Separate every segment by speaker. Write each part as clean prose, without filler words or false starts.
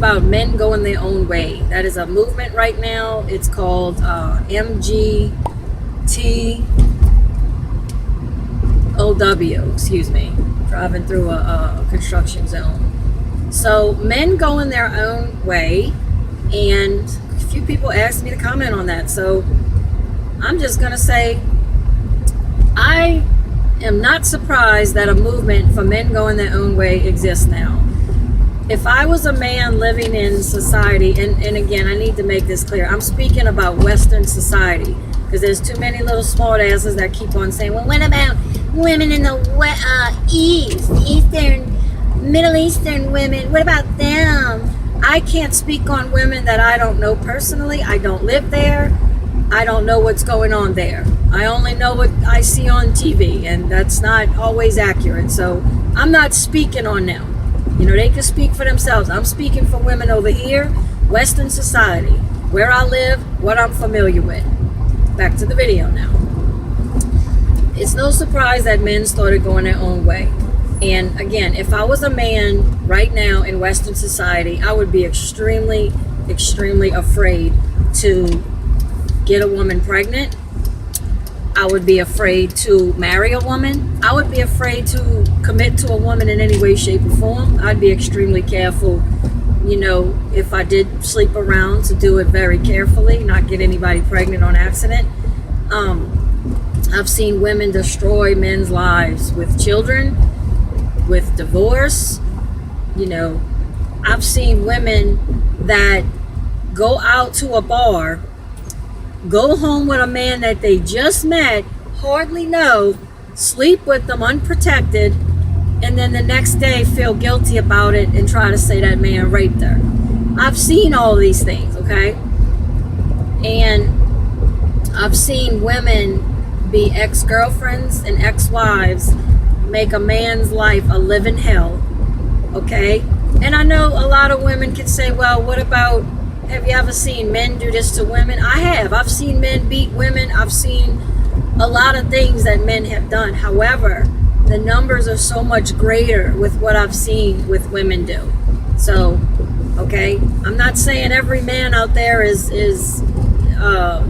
Speaker 1: about men going their own way. That is a movement right now. It's called M6T0W, excuse me, driving through a construction zone. So men going their own way, and a few people asked me to comment on that. So I'm just going to say, I am not surprised that a movement for men going their own way exists now. If I was a man living in society, and again, I need to make this clear, I'm speaking about Western society, because there's too many little smart asses that keep on saying, well, what about women in the Eastern, Middle Eastern women? What about them? I can't speak on women that I don't know personally. I don't live there. I don't know what's going on there. I only know what I see on TV, and that's not always accurate. So I'm not speaking on them. You know, they can speak for themselves. I'm speaking for women over here, Western society, where I live, what I'm familiar with. Back to the video now. It's no surprise that men started going their own way. And again, if I was a man right now in Western society, I would be extremely, extremely afraid to get a woman pregnant. I would be afraid to marry a woman. I would be afraid to commit to a woman in any way, shape, or form. I'd be extremely careful, you know, if I did sleep around, to do it very carefully, not get anybody pregnant on accident. I've seen women destroy men's lives with children, with divorce. You know, I've seen women that go out to a bar, go home with a man that they just met, hardly know, sleep with them unprotected, and then the next day feel guilty about it and try to say that man raped her. I've seen all these things, okay? And I've seen women be ex-girlfriends and ex-wives, make a man's life a living hell, okay? And I know a lot of women can say, well, what about, have you ever seen men do this to women? I have. I've seen men beat women. I've seen a lot of things that men have done. However, the numbers are so much greater with what I've seen with women do. So, okay, I'm not saying every man out there is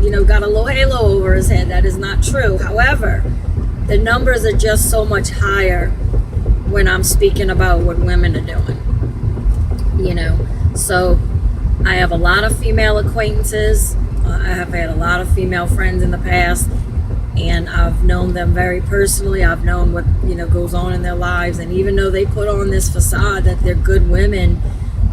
Speaker 1: you know, got a little halo over his head. That is not true. However, the numbers are just so much higher when I'm speaking about what women are doing. You know, so I have a lot of female acquaintances. I have had a lot of female friends in the past, and I've known them very personally. I've known what, you know, goes on in their lives, and even though they put on this facade that they're good women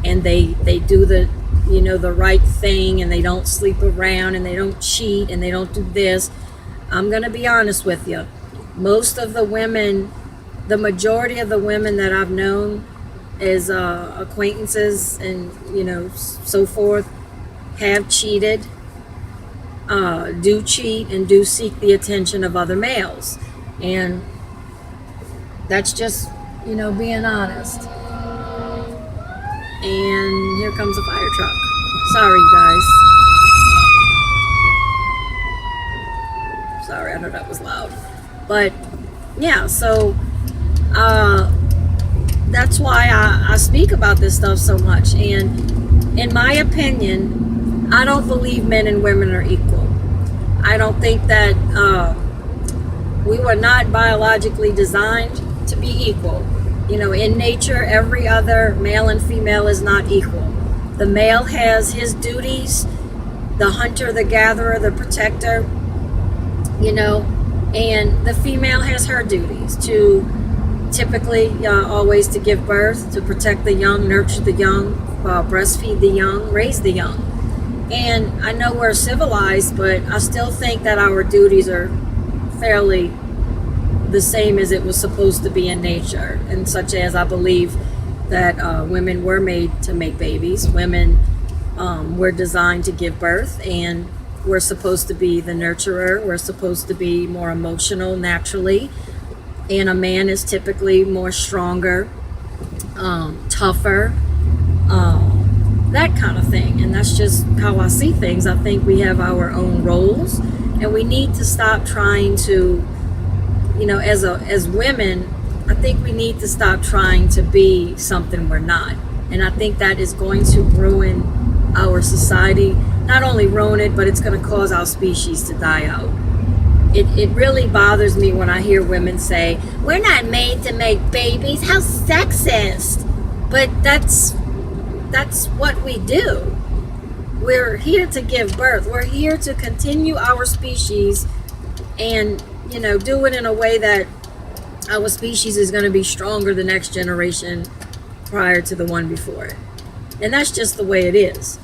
Speaker 1: and they do the, you know, the right thing, and they don't sleep around, and they don't cheat, and they don't do this, I'm gonna be honest with you. Most of the women, the majority of the women that I've known as acquaintances and, you know, so forth, have cheated, do cheat, and do seek the attention of other males. And that's just, you know, being honest. And here comes a fire truck. Sorry, you guys. Sorry, I know that was loud. But yeah, so that's why I speak about this stuff so much. And in my opinion, I don't believe men and women are equal. I don't think that we were not biologically designed to be equal. You know, in nature, every other male and female is not equal. The male has his duties, the hunter, the gatherer, the protector, you know, and the female has her duties to typically always to give birth, to protect the young, nurture the young, breastfeed the young, raise the young. And I know we're civilized, but I still think that our duties are fairly the same as it was supposed to be in nature, and such as I believe that women were made to make babies. Women were designed to give birth, and we're supposed to be the nurturer. We're supposed to be more emotional naturally, and a man is typically more stronger, tougher, that kind of thing. And that's just how I see things. I think we have our own roles, and we need to stop trying to, you know, as women, I think we need to stop trying to be something we're not. And I think that is going to ruin our society. Not only ruin it, but it's going to cause our species to die out. It really bothers me when I hear women say, we're not made to make babies. How sexist. But that's what we do. We're here to give birth. We're here to continue our species and, you know, do it in a way that our species is going to be stronger the next generation prior to the one before it. And that's just the way it is.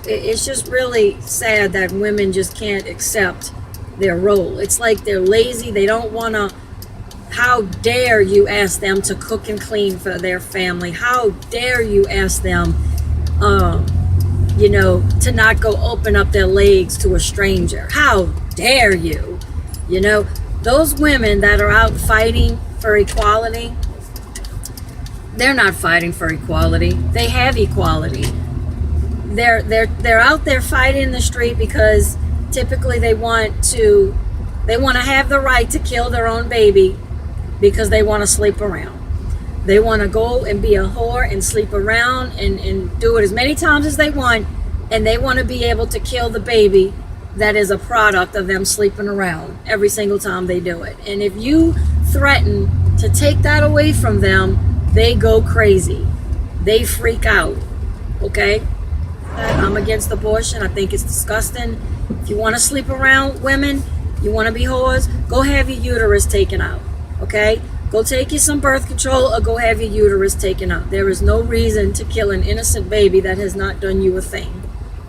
Speaker 1: It's just really sad that women just can't accept their role. It's like they're lazy. They don't want to. How dare you ask them to cook and clean for their family? How dare you ask them, you know, to not go open up their legs to a stranger? How dare you? You know, those women that are out fighting for equality, they're not fighting for equality. They have equality. They're out there fighting in the street because typically they want to have the right to kill their own baby because they want to sleep around. They want to go and be a whore and sleep around and do it as many times as they want, and they want to be able to kill the baby that is a product of them sleeping around every single time they do it. And if you threaten to take that away from them, they go crazy. They freak out. Okay? I'm against abortion. I think it's disgusting. If you want to sleep around women, you want to be whores, go have your uterus taken out. Okay? Go take you some birth control or go have your uterus taken out. There is no reason to kill an innocent baby that has not done you a thing.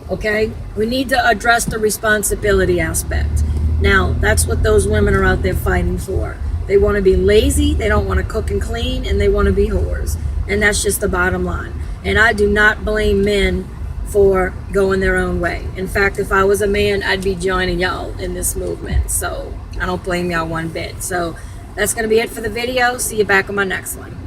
Speaker 1: Okay? We need to address the responsibility aspect. Now, that's what those women are out there fighting for. They want to be lazy, they don't want to cook and clean, and they want to be whores. And that's just the bottom line. And I do not blame men for going their own way. In fact, if I was a man, I'd be joining y'all in this movement. So I don't blame y'all one bit. So that's going to be it for the video. See you back on my next one.